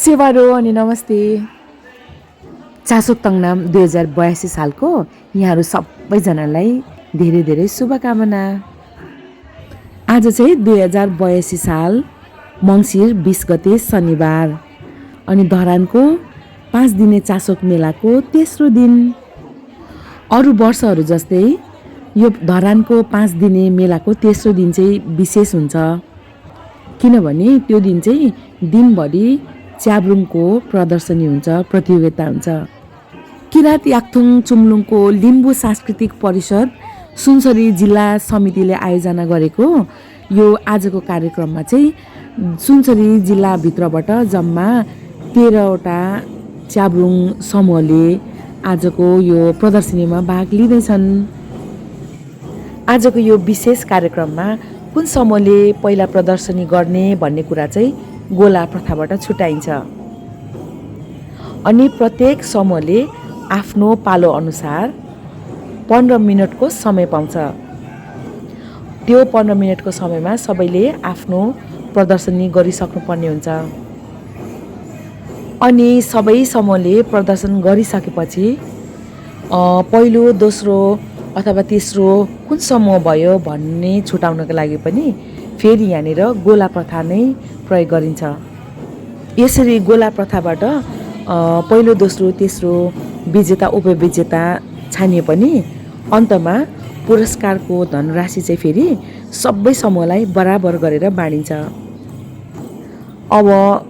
सेवारो अनि नमस्ते। चासोक तङनाम 2082 सालको यहाँहरू सबैजनालाई धेरै धेरै शुभकामना। आज चाहिँ 2082 साल मङ्सिर 20 गते शनिबार अनि धरानको 5 दिने चासोक मेलाको तेस्रो दिन। अरू वर्षहरू जस्तै यो धरानको 5 दिने मेलाको तेस्रो दिन चाहिँ विशेष हुन्छ, किनभने त्यो दिन चाहिँ दिनभरि च्याब्रुङको प्रदर्शनी हुन्छ, प्रतियोगिता हुन्छ। किरात याक्थुङ चुम्लुङको लिम्बू सांस्कृतिक परिषद सुनसरी जिल्ला समितिले आयोजना गरेको यो आजको कार्यक्रममा चाहिँ सुनसरी जिल्लाभित्रबाट जम्मा 13वटा च्याब्रुङ समूहले आजको यो प्रदर्शनीमा भाग लिँदैछन्। आजको यो विशेष कार्यक्रममा कुन समूहले पहिला प्रदर्शनी गर्ने भन्ने कुरा चाहिँ गोला प्रथाबाट छुट्याइन्छ अनि प्रत्येक समूहले आफ्नो पालो अनुसार 15 मिनटको समय पाउँछ। त्यो 15 मिनटको समयमा सबैले आफ्नो प्रदर्शनी गरिसक्नुपर्ने हुन्छ अनि सबै समूहले प्रदर्शन गरिसकेपछि पहिलो, दोस्रो अथवा तेस्रो कुन समूह भयो भन्ने छुटाउनको लागि पनि फेरि यहाँनिर गोला प्रथा नै प्रयोग गरिन्छ। यसरी गोला प्रथाबाट पहिलो, दोस्रो, तेस्रो विजेता उपविजेता छानिए पनि अन्तमा पुरस्कारको धनराशि चाहिँ फेरि सबै समूहलाई बराबर गरेर बाँडिन्छ। अब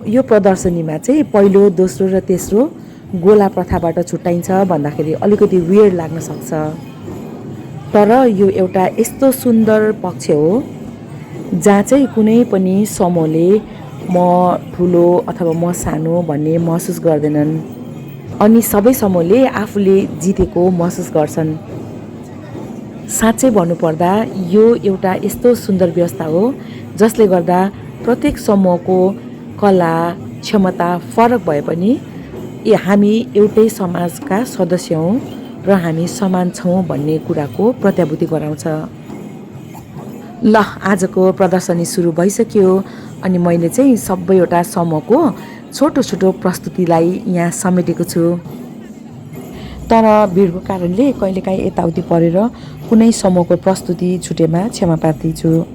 यो प्रदर्शनीमा चाहिँ पहिलो, दोस्रो र तेस्रो गोला प्रथाबाट छुट्याइन्छ भन्दाखेरि अलिकति वियर्ड लाग्न सक्छ, तर यो एउटा यस्तो सुन्दर पक्ष हो जहाँ चाहिँ कुनै पनि समूहले म ठुलो अथवा म सानो भन्ने महसुस गर्दैनन् अनि सबै समूहले आफूले जितेको महसुस गर्छन्। साँच्चै भन्नुपर्दा यो एउटा यस्तो सुन्दर व्यवस्था हो जसले गर्दा प्रत्येक समूहको कला क्षमता फरक भए पनि हामी एउटै समाजका सदस्य हौँ र हामी समान छौँ भन्ने कुराको प्रत्याभूति गराउँछ। ल, आजको प्रदर्शनी सुरु भइसक्यो अनि मैले चाहिँ सबैवटा समूहको छोटो छोटो प्रस्तुतिलाई यहाँ समेटेको छु, तर भिडको कारणले कहिलेकाहीँ यताउति परेर कुनै समूहको प्रस्तुति छुटेमा क्षमा प्रार्थी छु।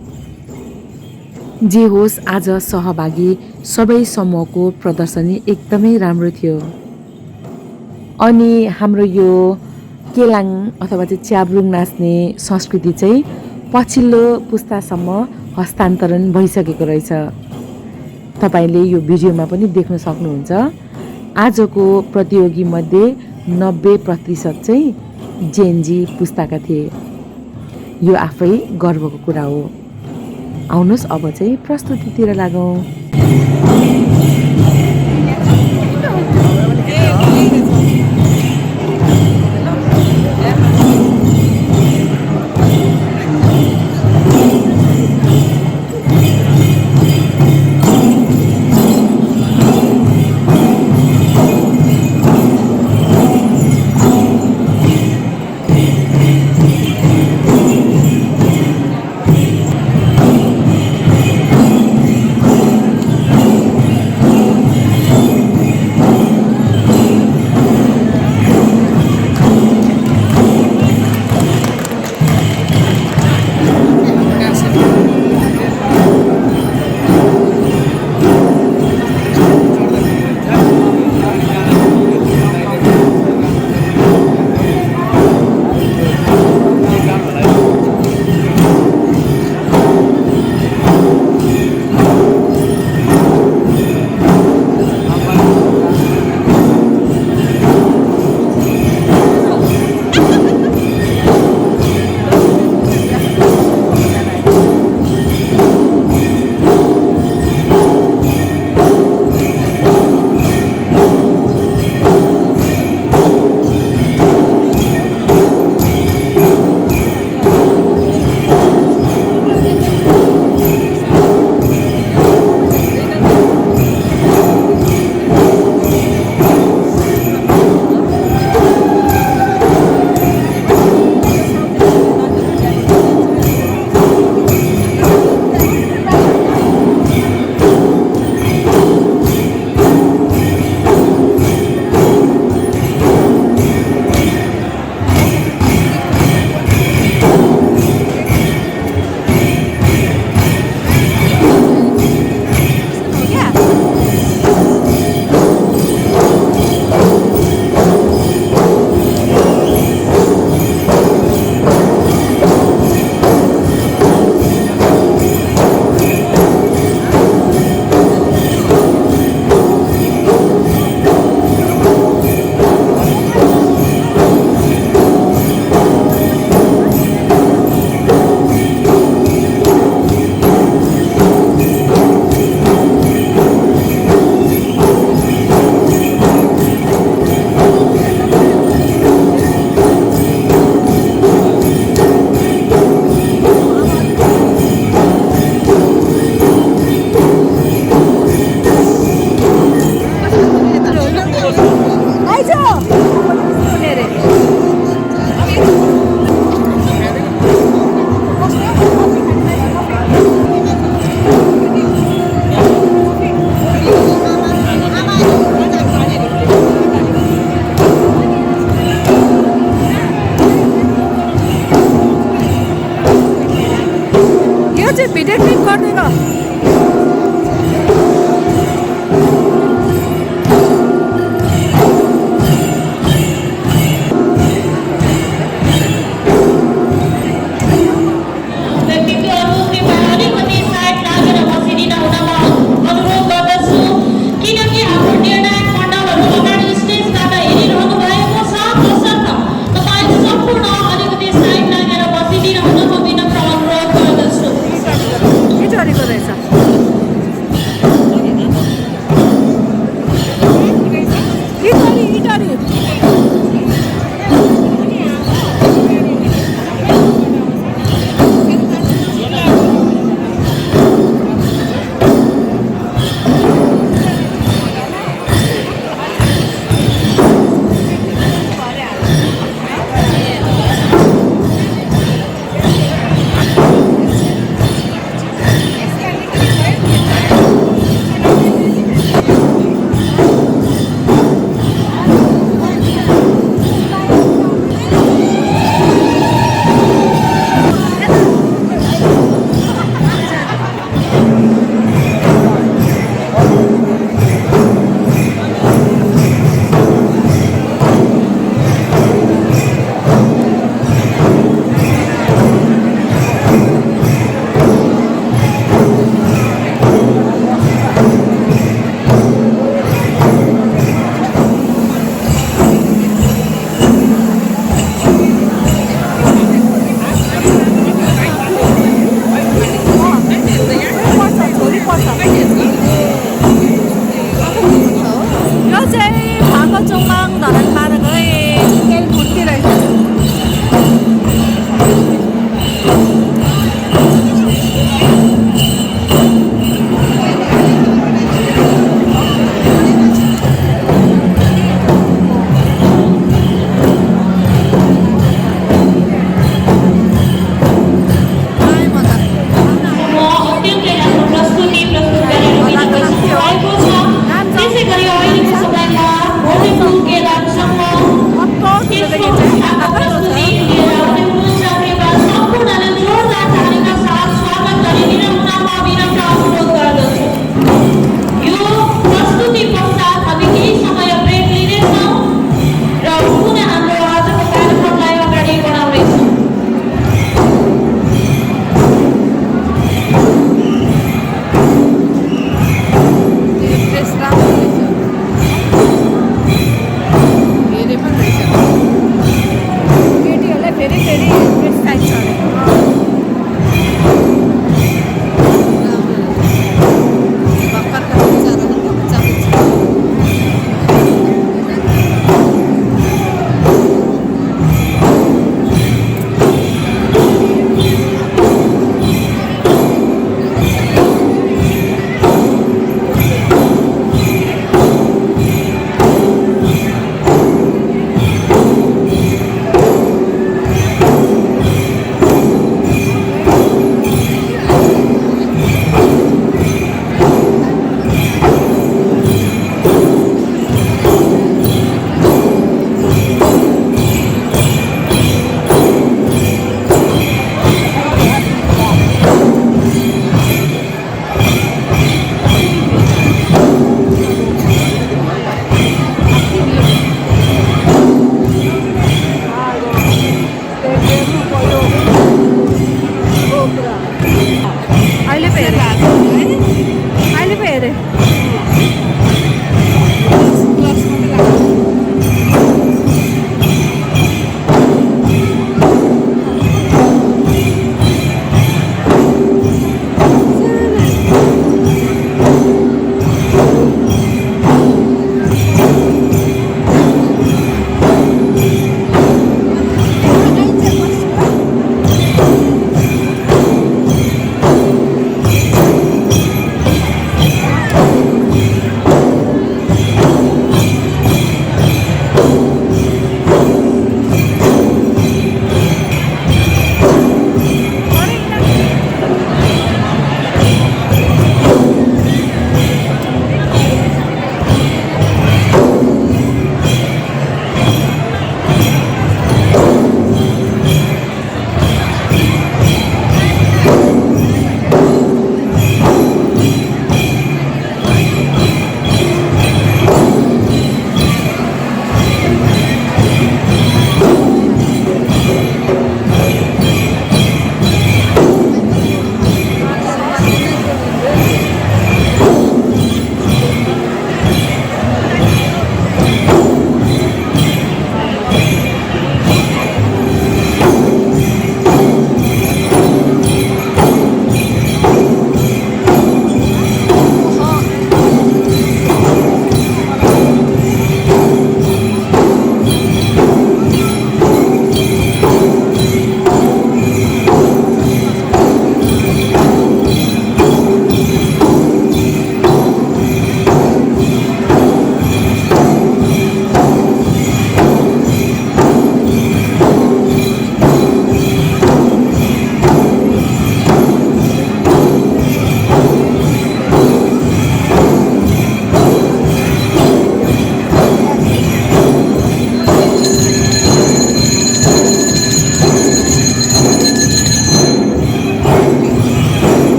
जे होस्, आज सहभागी सबै समूहको प्रदर्शनी एकदमै राम्रो थियो अनि हाम्रो यो केलाङ अथवा चाहिँ च्याब्रुङ नाच्ने संस्कृति चाहिँ पछिल्लो पुस्तासम्म हस्तान्तरण भइसकेको रहेछ। तपाईँले यो भिडियोमा पनि देख्न सक्नुहुन्छ। आजको प्रतियोगीमध्ये 90% चाहिँ जेनजी पुस्ताका थिए। यो आफै गर्वको कुरा हो। आउनुहोस् अब चाहिँ प्रस्तुतितिर लागौँ।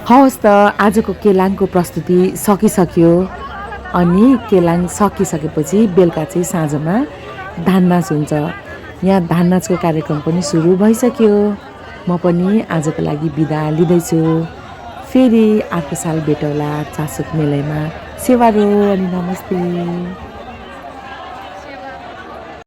हवस् त आजको केलाङको प्रस्तुति सकिसक्यो। अनि केलाङ सकिसकेपछि बेलुका चाहिँ साँझमा धान नाच हुन्छ। यहाँ धान नाचको कार्यक्रम पनि सुरु भइसक्यो। म पनि आजको लागि बिदा लिँदैछु। फेरि अर्को साल भेटौँला चासोक मेलैमा। सेवारो अनि नमस्ते।